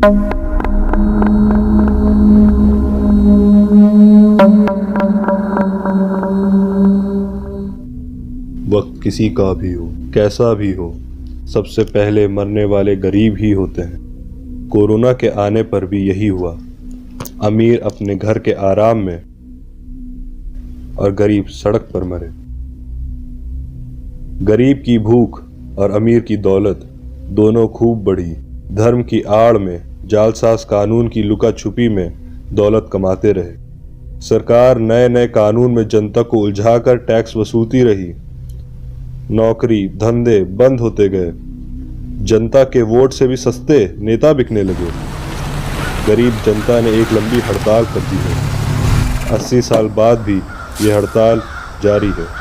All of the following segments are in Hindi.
वक्त किसी का भी हो, कैसा भी हो, सबसे पहले मरने वाले गरीब ही होते हैं। कोरोना के आने पर भी यही हुआ। अमीर अपने घर के आराम में और गरीब सड़क पर मरे। गरीब की भूख और अमीर की दौलत दोनों खूब बढ़ी। धर्म की आड़ में, जालसाज कानून की लुका छुपी में दौलत कमाते रहे। सरकार नए नए कानून में जनता को उलझाकर टैक्स वसूलती रही। नौकरी धंधे बंद होते गए। जनता के वोट से भी सस्ते नेता बिकने लगे। गरीब जनता ने एक लंबी हड़ताल कर दी है। 80 साल बाद भी ये हड़ताल जारी है।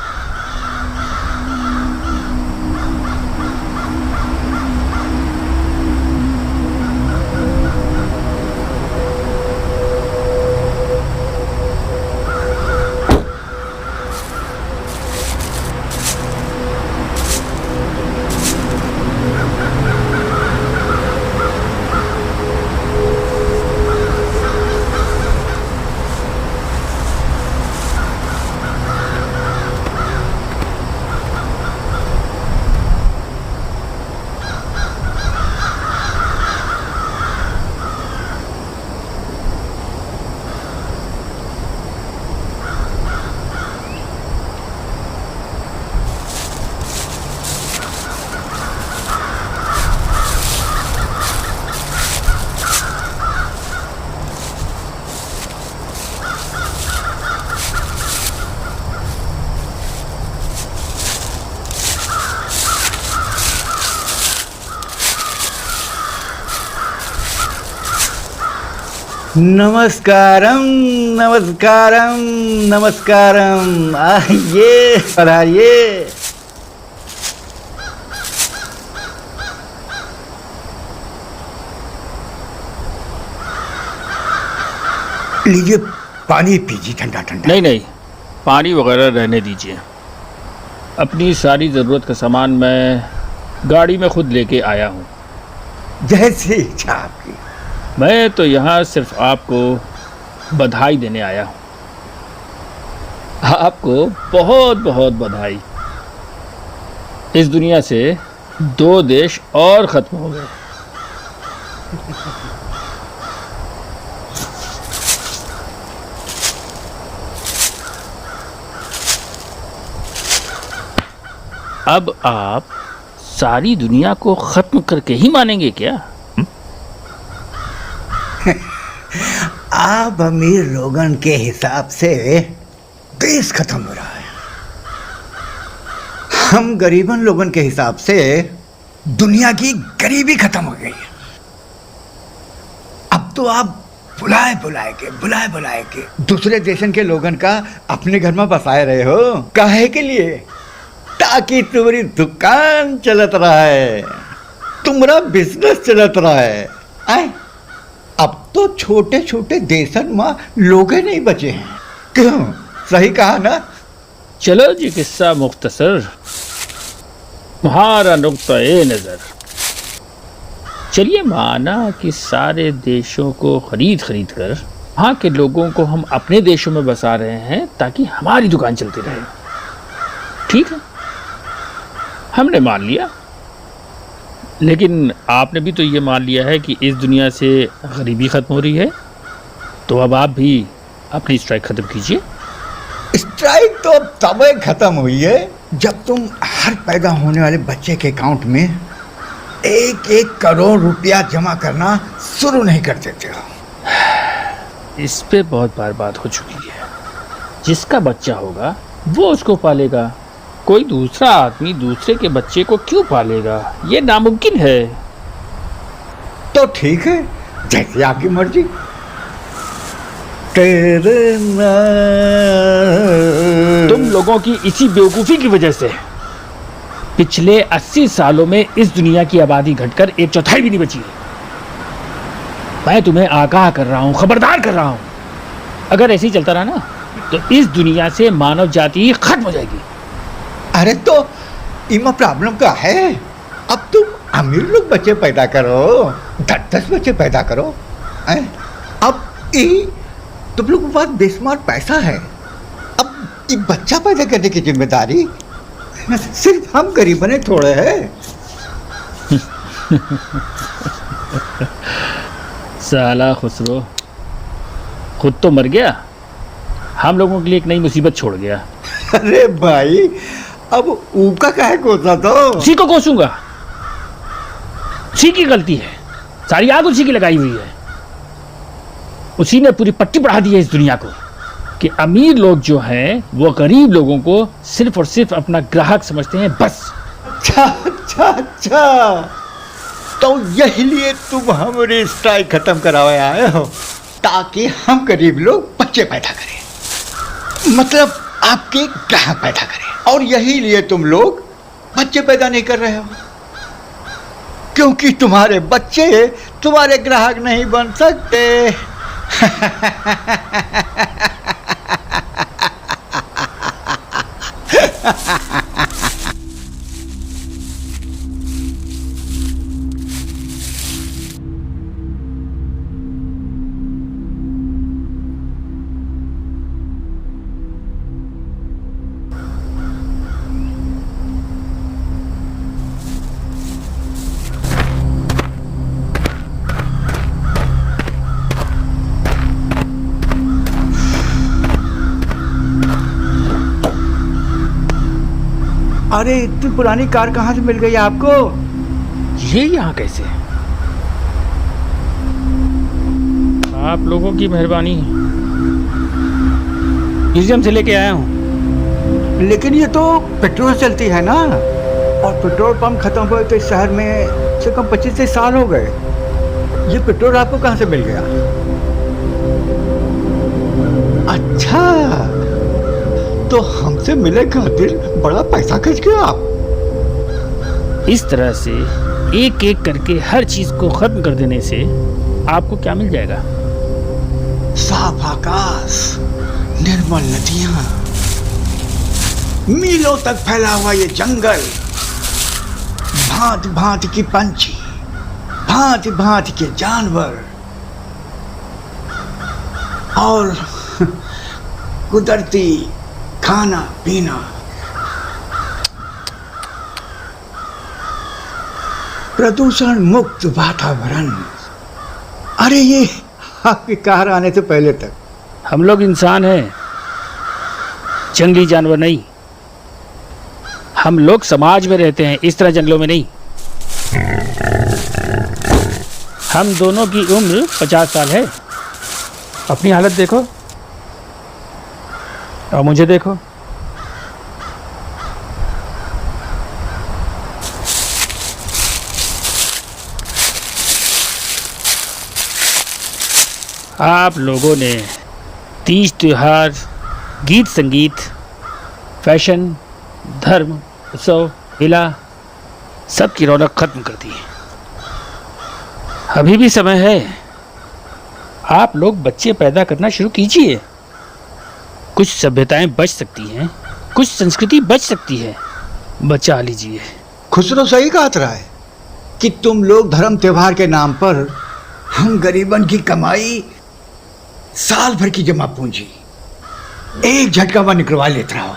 नमस्कारम नमस्कारम नमस्कारम। आइए पधारिए। लीजिए पानी पीजिए, ठंडा ठंडा। नहीं नहीं, पानी वगैरह रहने दीजिए। अपनी सारी ज़रूरत का सामान मैं गाड़ी में खुद लेके आया हूँ। जैसे इच्छा आपकी। मैं तो यहाँ सिर्फ आपको बधाई देने आया हूँ। आपको बहुत बहुत बधाई। इस दुनिया से 2 देश और ख़त्म हो गए। अब आप सारी दुनिया को ख़त्म करके ही मानेंगे क्या? आप अमीर लोगन के हिसाब से देश खत्म हो रहा है। हम गरीबन लोगन के हिसाब से दुनिया की गरीबी खत्म हो गई है। अब तो आप बुलाए बुलाए के दूसरे देशन के लोगन का अपने घर में बसाए रहे हो। काहे के लिए? ताकि तुम्हारी दुकान चलत रहा है, तुम्हारा बिजनेस चलत रहा है। आए अब तो छोटे छोटे देशन में लोग नहीं बचे हैं। क्यों? सही कहा ना? चलो जी, किस्सा मुख्तसर, तुम्हारा नुक्ता ए नज़र। चलिए माना कि सारे देशों को खरीद कर वहाँ के लोगों को हम अपने देशों में बसा रहे हैं ताकि हमारी दुकान चलती रहे। ठीक है, हमने मान लिया। लेकिन आपने भी तो ये मान लिया है कि इस दुनिया से गरीबी ख़त्म हो रही है। तो अब आप भी अपनी स्ट्राइक ख़त्म कीजिए। स्ट्राइक तो अब तब खत्म हुई है जब तुम हर पैदा होने वाले बच्चे के अकाउंट में 1-1 करोड़ रुपया जमा करना शुरू नहीं कर देते हो। इस पे बहुत बार बात हो चुकी है। जिसका बच्चा होगा वो उसको पालेगा। कोई दूसरा आदमी दूसरे के बच्चे को क्यों पालेगा? ये नामुमकिन है। तो ठीक है, जैसे आपकी मर्जी। तुम लोगों की इसी बेवकूफ़ी की वजह से पिछले 80 सालों में इस दुनिया की आबादी घटकर 1/4 भी नहीं बची है। मैं तुम्हें आगाह कर रहा हूँ, खबरदार कर रहा हूँ। अगर ऐसे ही चलता रहा ना तो इस दुनिया से मानव जाति खत्म हो जाएगी। अरे तो इमा प्रॉब्लम का है। अब तुम अमीर लोग बच्चे पैदा करो, 10-10 बच्चे पैदा करो। अब ये तुम लोग के पास बेशुमार पैसा है, अब एक बच्चा पैदा करने की जिम्मेदारी सिर्फ हम गरीब बने थोड़े हैं। साला खुसरो खुद तो मर गया, हम लोगों के लिए एक नई मुसीबत छोड़ गया। अरे भाई, अब ऊका काहे कोसा तो? उसी को कोसूंगा, उसी की गलती है, सारी आग उसी की लगाई हुई है। उसी ने पूरी पट्टी बढ़ा दी है इस दुनिया को कि अमीर लोग जो हैं वो गरीब लोगों को सिर्फ और सिर्फ अपना ग्राहक समझते हैं, बस। अच्छा, तो यही लिए तुम हमारी स्ट्राइक खत्म करावे आए हो ताकि हम गरीब लोग बच्चे पैदा करें, मतलब आपके ग्राहक पैदा करें। और यही लिए तुम लोग बच्चे पैदा नहीं कर रहे हो क्योंकि तुम्हारे बच्चे तुम्हारे ग्राहक नहीं बन सकते। अरे इतनी पुरानी कार कहाँ से मिल गई आपको? ये यहाँ कैसे? आप लोगों की मेहरबानी, म्यूजियम से लेके आया हूँ। लेकिन ये तो पेट्रोल चलती है ना, और पेट्रोल पंप खत्म हुए तो इस शहर में से कम 25 साल हो गए। ये पेट्रोल आपको कहाँ से मिल गया? अच्छा, तो हमसे मिले खातिर बड़ा पैसा खर्च किया आप। इस तरह से एक एक करके हर चीज को खत्म कर देने से आपको क्या मिल जाएगा? साफ आकाश, निर्मल नदियां, मीलों तक फैला हुआ ये जंगल, भांति भांति की पंछी, भांति भांति के जानवर और कुदरती खाना पीना। प्रदूषण मुक्त वातावरण। अरे ये आपकी कार आने से पहले तक। हम लोग इंसान हैं, जंगली जानवर नहीं। हम लोग समाज में रहते हैं, इस तरह जंगलों में नहीं। हम दोनों की उम्र 50 साल है। अपनी हालत देखो और मुझे देखो। आप लोगों ने तीज त्योहार, गीत संगीत, फैशन, धर्म, उत्सव, मेला सब की रौनक खत्म कर दी। अभी भी समय है, आप लोग बच्चे पैदा करना शुरू कीजिए। कुछ सभ्यताएं बच सकती हैं, कुछ संस्कृति बच सकती है, बचा लीजिए। खुसरो सही कहा रहा है कि तुम लोग धर्म त्योहार के नाम पर हम गरीबन की कमाई, साल भर की जमा पूंजी एक झटका में निकलवा लेते रहो।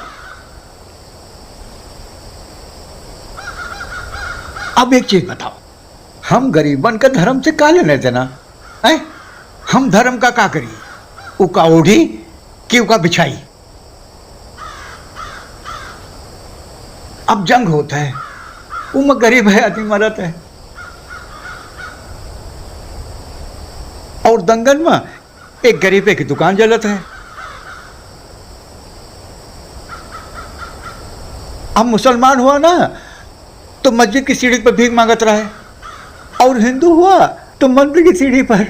अब एक चीज बताओ, हम गरीबन का धर्म से का लेने देना है? हम धर्म का करी? उका ओढ़ी कि उका बिछाई? अब जंग होता है, वो गरीब है, आदमी मरत है, और दंगल में एक गरीबे की दुकान जलत है। अब मुसलमान हुआ ना तो मस्जिद की सीढ़ी पर भीख मांगत रहा है, और हिंदू हुआ तो मंदिर की सीढ़ी पर।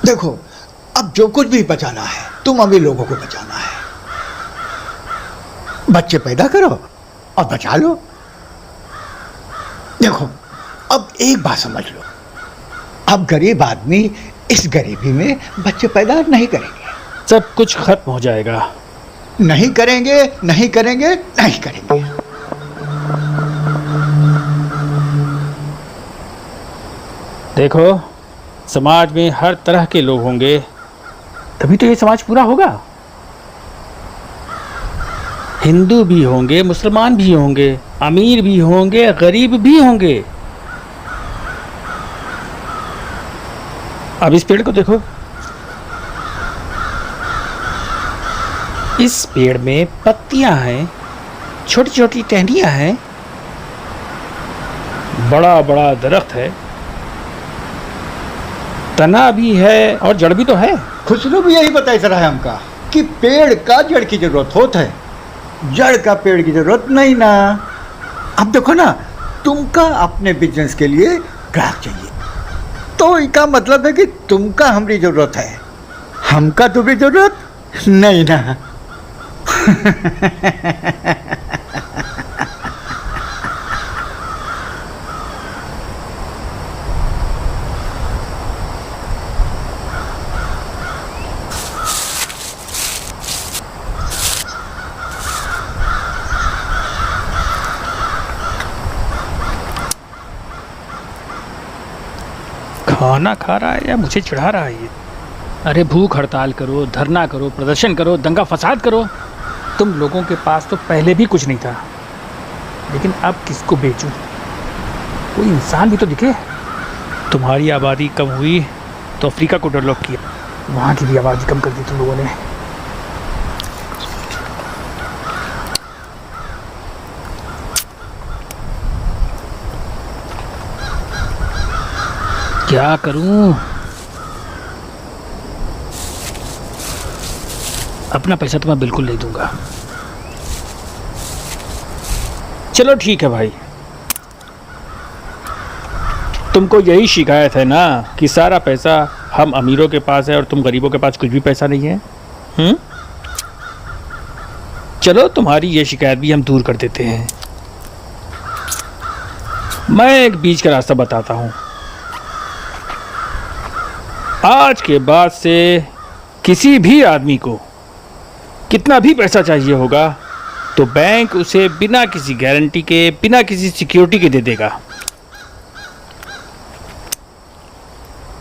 देखो, अब जो कुछ भी बचाना है, तुम अभी लोगों को बचाना है। बच्चे पैदा करो और बचा लो। देखो, अब एक बात समझ लो, अब गरीब आदमी इस गरीबी में बच्चे पैदा नहीं करेंगे। सब कुछ खत्म हो जाएगा। नहीं करेंगे, नहीं करेंगे, नहीं करेंगे। देखो, समाज में हर तरह के लोग होंगे, तभी तो ये समाज पूरा होगा। हिंदू भी होंगे, मुसलमान भी होंगे, अमीर भी होंगे, गरीब भी होंगे। अब इस पेड़ को देखो, इस पेड़ में पत्तियां हैं, छोटी छोटी टहनियां हैं, बड़ा बड़ा दरख्त है, तना भी है और जड़ भी तो है। खुसरो भी यही बताई रहा है हमका कि पेड़ का जड़ की जरूरत होता है, जड़ का पेड़ की जरूरत नहीं ना। अब देखो ना, तुमका अपने बिजनेस के लिए ग्राहक चाहिए, तो इसका मतलब है कि तुमका हमारी जरूरत है, हमका तुम्हारी जरूरत नहीं ना। खाना खा रहा है या मुझे चिढ़ा रहा है ये? अरे भूख हड़ताल करो, धरना करो, प्रदर्शन करो, दंगा फसाद करो। तुम लोगों के पास तो पहले भी कुछ नहीं था, लेकिन अब किसको बेचूं? कोई इंसान भी तो दिखे। तुम्हारी आबादी कम हुई तो अफ्रीका को डेवलप किया, वहाँ की भी आबादी कम कर दी तुम लोगों ने। क्या करूं? अपना पैसा तो मैं बिल्कुल नहीं दूंगा। चलो ठीक है भाई, तुमको यही शिकायत है ना कि सारा पैसा हम अमीरों के पास है और तुम गरीबों के पास कुछ भी पैसा नहीं है। चलो तुम्हारी ये शिकायत भी हम दूर कर देते हैं। मैं एक बीच का रास्ता बताता हूँ। आज के बाद से किसी भी आदमी को कितना भी पैसा चाहिए होगा तो बैंक उसे बिना किसी गारंटी के, बिना किसी सिक्योरिटी के दे देगा।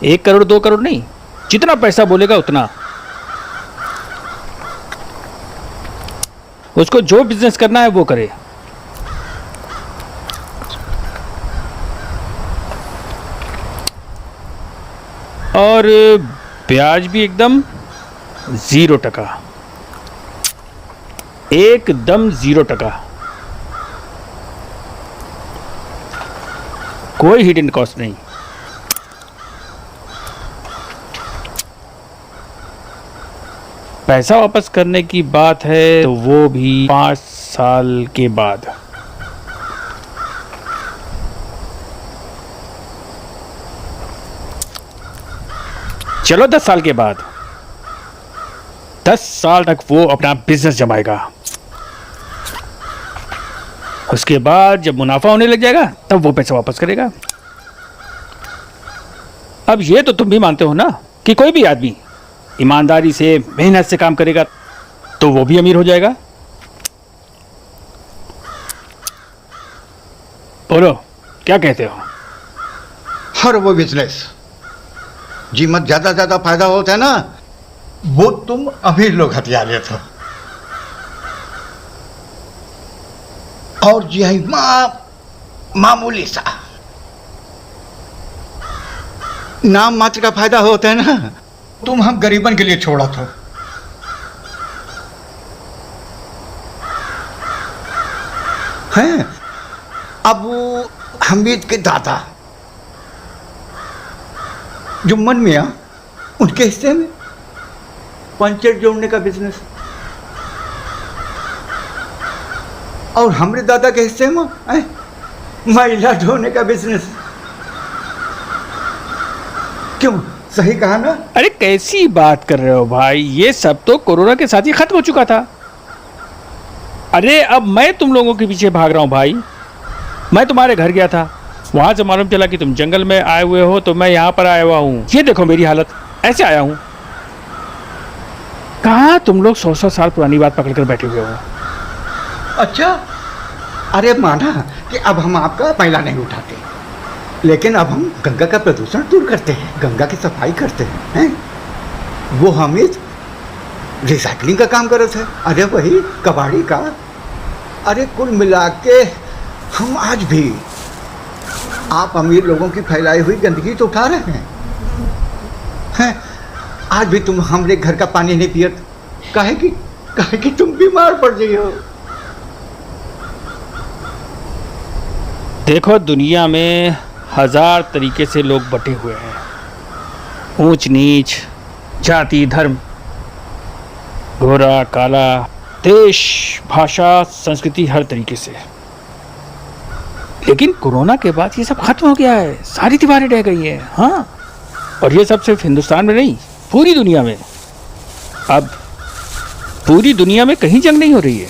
1 करोड़ 2 करोड़ नहीं, जितना पैसा बोलेगा उतना। उसको जो बिजनेस करना है वो करे। और ब्याज भी एकदम 0%, एकदम 0%। कोई हिडन कॉस्ट नहीं। पैसा वापस करने की बात है तो वो भी 5 साल के बाद। चलो 10 साल के बाद, 10 साल तक वो अपना बिजनेस जमाएगा। उसके बाद जब मुनाफा होने लग जाएगा तब वो पैसा वापस करेगा। अब ये तो तुम भी मानते हो ना कि कोई भी आदमी ईमानदारी से, मेहनत से काम करेगा तो वो भी अमीर हो जाएगा। बोलो क्या कहते हो? हर वो बिजनेस जी मत ज्यादा फायदा होता है ना, वो तुम अमीर लोग हथिया लेते हो। और जी है मामूली सा नाम मात्र का फायदा होता है ना, तुम हम गरीबन के लिए छोड़ा था। हैं अब हमीद के दादा जुम्मन मियाँ, उनके हिस्से में पंचर जोड़ने का बिजनेस, और हमरे दादा के हिस्से में महिला ढोने का बिजनेस। क्यों, सही कहा ना? अरे कैसी बात कर रहे हो भाई, ये सब तो कोरोना के साथ ही खत्म हो चुका था। अरे अब मैं तुम लोगों के पीछे भाग रहा हूँ भाई। मैं तुम्हारे घर गया था, वहां से मालूम चला कि तुम जंगल में आए हुए हो, तो मैं यहाँ पर आया हुआ हूँ। ये देखो मेरी हालत, ऐसे आया हूँ। कहाँ तुम लोग 100 साल पुरानी बात पकड़ कर बैठे हुए हो। अच्छा, अरे माना कि अब हम आपका पहला नहीं उठाते, लेकिन अब हम गंगा का प्रदूषण दूर करते हैं, गंगा की सफाई करते हैं। वो हामिद रिसाइकलिंग का काम कर रहे थे, अरे वही कबाड़ी का। अरे कुल मिला के हम आज भी आप अमीर लोगों की फैलाई हुई गंदगी तो उठा रहे हैं। आज भी तुम हमारे घर का पानी नहीं पियत, काहे कि तुम बीमार पड़ गई हो। देखो, दुनिया में 1000 तरीके से लोग बटे हुए हैं, ऊंच नीच, जाति, धर्म, गोरा काला, देश, भाषा, संस्कृति, हर तरीके से। लेकिन कोरोना के बाद ये सब खत्म हो गया है, सारी दीवारें रह गई हैं। हाँ, और ये सब सिर्फ हिंदुस्तान में नहीं, पूरी दुनिया में। अब पूरी दुनिया में कहीं जंग नहीं हो रही है,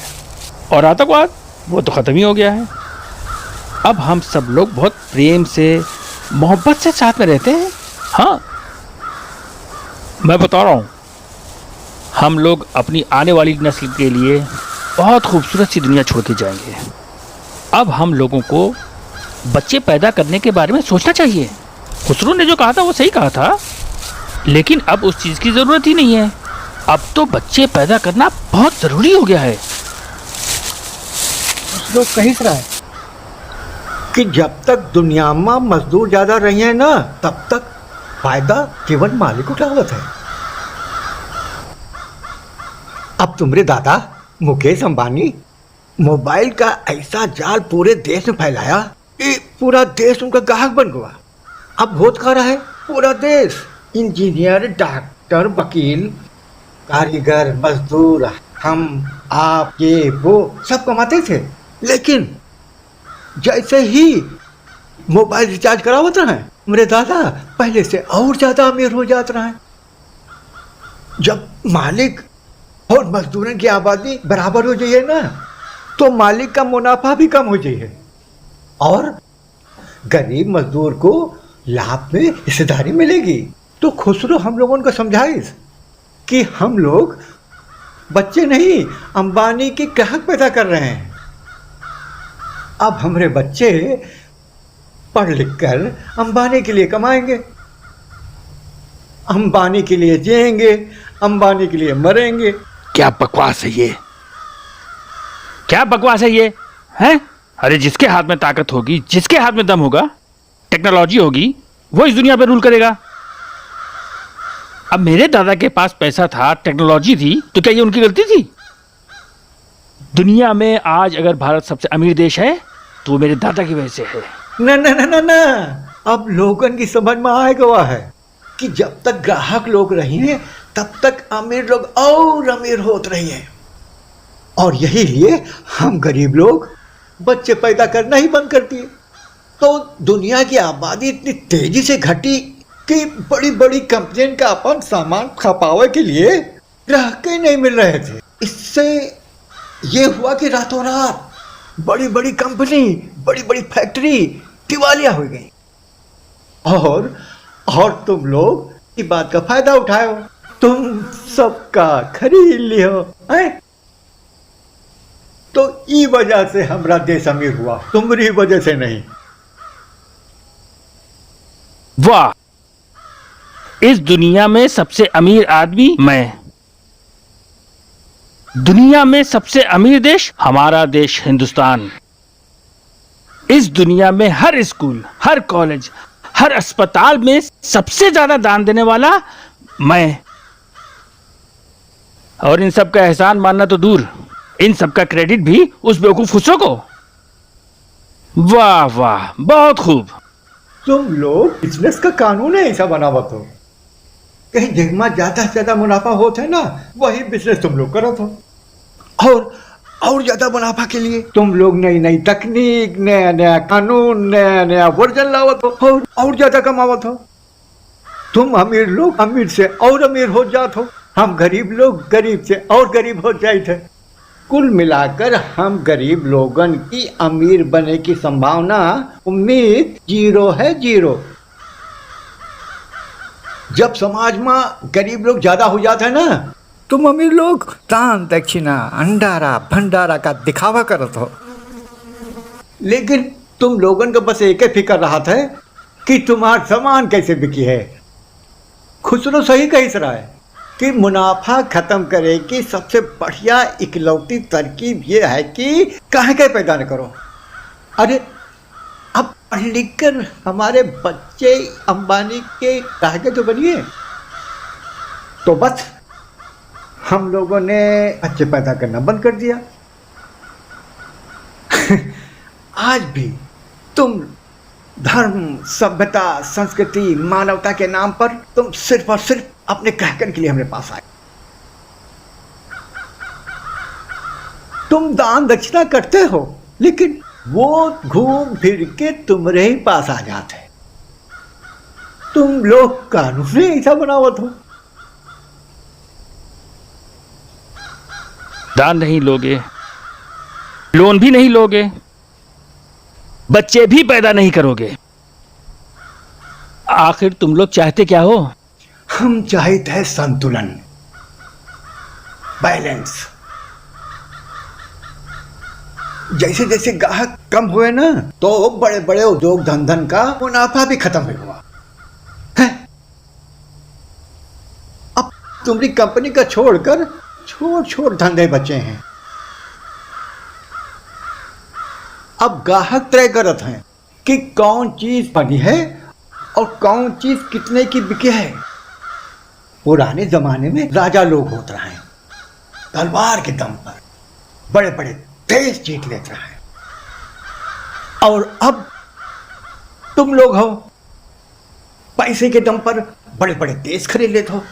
और आतंकवाद वो तो ख़त्म ही हो गया है। अब हम सब लोग बहुत प्रेम से, मोहब्बत से साथ में रहते हैं। हाँ, मैं बता रहा हूँ, हम लोग अपनी आने वाली नस्ल के लिए बहुत खूबसूरत सी दुनिया छोड़ के जाएंगे। अब हम लोगों को बच्चे पैदा करने के बारे में सोचना चाहिए। खुसरो ने जो कहा था वो सही कहा था, लेकिन अब उस चीज़ की ज़रूरत ही नहीं है। अब तो बच्चे पैदा करना बहुत ज़रूरी हो गया है। लोग कही रहा है कि जब तक दुनिया में मजदूर ज्यादा रही है ना, तब तक फायदा केवल मालिक उठावत है। अब तुम्हारे दादा मुकेश अंबानी मोबाइल का ऐसा जाल पूरे देश में फैलाया कि पूरा देश उनका ग्राहक बन गया। अब होत खा रहा है पूरा देश, इंजीनियर, डॉक्टर, वकील, कारीगर, मजदूर, हम, आप, ये वो सब कमाते थे। लेकिन जैसे ही मोबाइल रिचार्ज करावत रहे हैं, मेरे दादा पहले से और ज्यादा अमीर हो जाते रहे। जब मालिक और मजदूरों की आबादी बराबर हो जाइए ना, तो मालिक का मुनाफा भी कम हो जाइए और गरीब मजदूर को लाभ में हिस्सेदारी मिलेगी। तो खुसरो हम लोगों को समझाइस कि हम लोग बच्चे नहीं, अंबानी के ग्राहक पैदा कर रहे हैं। अब हमारे बच्चे पढ़ लिख कर अंबानी के लिए कमाएंगे, अंबानी के लिए जिएंगे, अंबानी के लिए मरेंगे। क्या बकवास है ये, क्या बकवास है ये, हैं? अरे जिसके हाथ में ताकत होगी, जिसके हाथ में दम होगा, टेक्नोलॉजी होगी, वो इस दुनिया पे रूल करेगा। अब मेरे दादा के पास पैसा था, टेक्नोलॉजी थी, तो क्या ये उनकी गलती थी? दुनिया में आज अगर भारत सबसे अमीर देश है तो वो मेरे दादा की वजह से है। ना ना ना ना ना, अब लोगों की समझ में आ गया है कि जब तक ग्राहक लोग रही हैं, तब तक अमीर लोग और अमीर होते रही हैं। और यही लिए हम गरीब लोग बच्चे पैदा करना ही बंद कर दिए। तो दुनिया की आबादी इतनी तेजी से घटी कि बड़ी बड़ी कंपनियों का अपन सामान खपावे के लिए ग्राहक ही नहीं मिल रहे थे। इससे ये हुआ कि रातों रात बड़ी बड़ी कंपनी, बड़ी बड़ी फैक्ट्री दिवालिया हो गई और तुम लोग इस बात का फायदा उठाए हो, तुम सबका खरीद लियो हैं? तो ई वजह से हमारा देश अमीर हुआ, तुम्हारी वजह से नहीं। वाह, इस दुनिया में सबसे अमीर आदमी मैं, दुनिया में सबसे अमीर देश हमारा देश हिंदुस्तान, इस दुनिया में हर स्कूल, हर कॉलेज, हर अस्पताल में सबसे ज्यादा दान देने वाला मैं। और इन सब का एहसान मानना तो दूर, इन सब का क्रेडिट भी उस बेवकूफ खुसरो को। वाह वाह, बहुत खूब। तुम लोग बिजनेस का कानून है ऐसा बनावत हो, कहीं जिसमें ज्यादा से ज्यादा मुनाफा होता है ना, वही बिजनेस तुम लोग करत हो। और ज्यादा मुनाफा के लिए तुम लोग नई नई तकनीक, नया नया कानून, नया नया वर्जन लावत हो और ज्यादा कमावत हो। तुम अमीर लोग अमीर से और अमीर हो जात हो, हम गरीब लोग गरीब से और गरीब हो जाए थे। कुल मिलाकर हम गरीब लोगन की अमीर बनने की संभावना, उम्मीद जीरो है, जीरो। जब समाज में गरीब लोग ज्यादा हो जाते हैं ना, तुम अमीर लोग दान दक्षिणा, अंडारा भंडारा का दिखावा करत हो। लेकिन तुम लोगन को बस एक ही फिक्र रहा था कि तुम्हारा सामान कैसे बिकी है। खुसरो सही कह रहा है कि मुनाफा खत्म करे की सबसे बढ़िया इकलौती तरकीब ये है कि काहे के पैदा न करो। अरे अब पढ़ लिख कर हमारे बच्चे अंबानी के काहे तो बनिए। तो बस हम लोगों ने बच्चे पैदा करना बंद कर दिया। आज भी तुम धर्म, सभ्यता, संस्कृति, मानवता के नाम पर तुम सिर्फ और सिर्फ अपने कहकन के लिए हमारे पास आए। तुम दान दक्षिणा करते हो लेकिन वो घूम फिर के तुम्हारे ही पास आ जाते। तुम लोग कानून ऐसा बनावत हो। दान नहीं लोगे, लोन भी नहीं लोगे, बच्चे भी पैदा नहीं करोगे, आखिर तुम लोग चाहते क्या हो? हम चाहते हैं संतुलन, बैलेंस। जैसे जैसे ग्राहक कम हुए ना तो बड़े बड़े उद्योग धंधन का मुनाफा भी खत्म हुआ है। अब तुम्हारी कंपनी का छोड़कर छोट धंधे बचे हैं। अब ग्राहक तय करत हैं कि कौन चीज बनी है और कौन चीज कितने की बिकी है। पुराने जमाने में राजा लोग होते रहे, तलवार के दम पर बड़े बड़े देश जीत लेते रहे, और अब तुम लोग हो पैसे के दम पर बड़े बड़े देश खरीद लेते हो।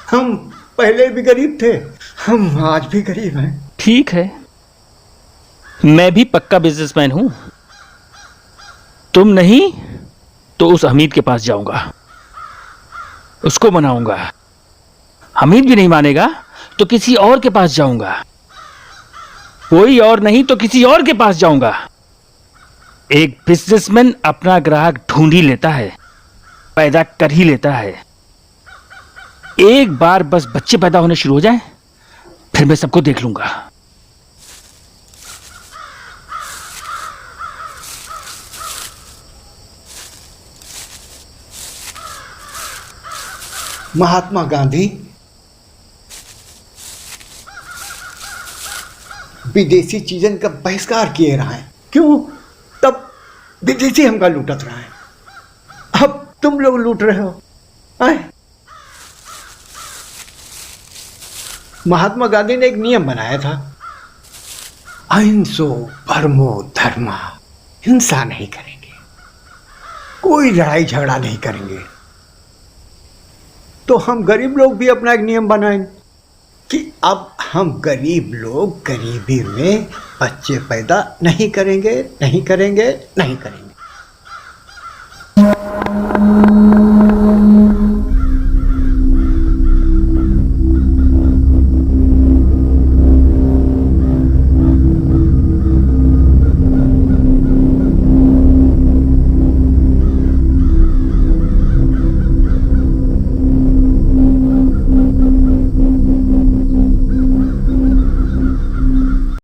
हम पहले भी गरीब थे, हम आज भी गरीब हैं। ठीक है, मैं भी पक्का बिजनेसमैन हूं। तुम नहीं तो उस हमीद के पास जाऊंगा, उसको मनाऊंगा। हमीद भी नहीं मानेगा तो किसी और के पास जाऊंगा, कोई और नहीं तो किसी और के पास जाऊंगा। एक बिजनेसमैन अपना ग्राहक ढूंढ ही लेता है, पैदा कर ही लेता है। एक बार बस बच्चे पैदा होने शुरू हो जाए, फिर मैं सबको देख लूंगा। महात्मा गांधी विदेशी चीजन का बहिष्कार किए रहा है। क्यों? तब विदेशी हमका लूटत रहा है, अब तुम लोग लूट रहे हो। आए? महात्मा गांधी ने एक नियम बनाया था, अहिंसो परमो धर्मा। हिंसा नहीं करेंगे, कोई लड़ाई झगड़ा नहीं करेंगे। तो हम गरीब लोग भी अपना एक नियम बनाएंगे कि अब हम गरीब लोग गरीबी में बच्चे पैदा नहीं करेंगे, नहीं करेंगे, नहीं करेंगे।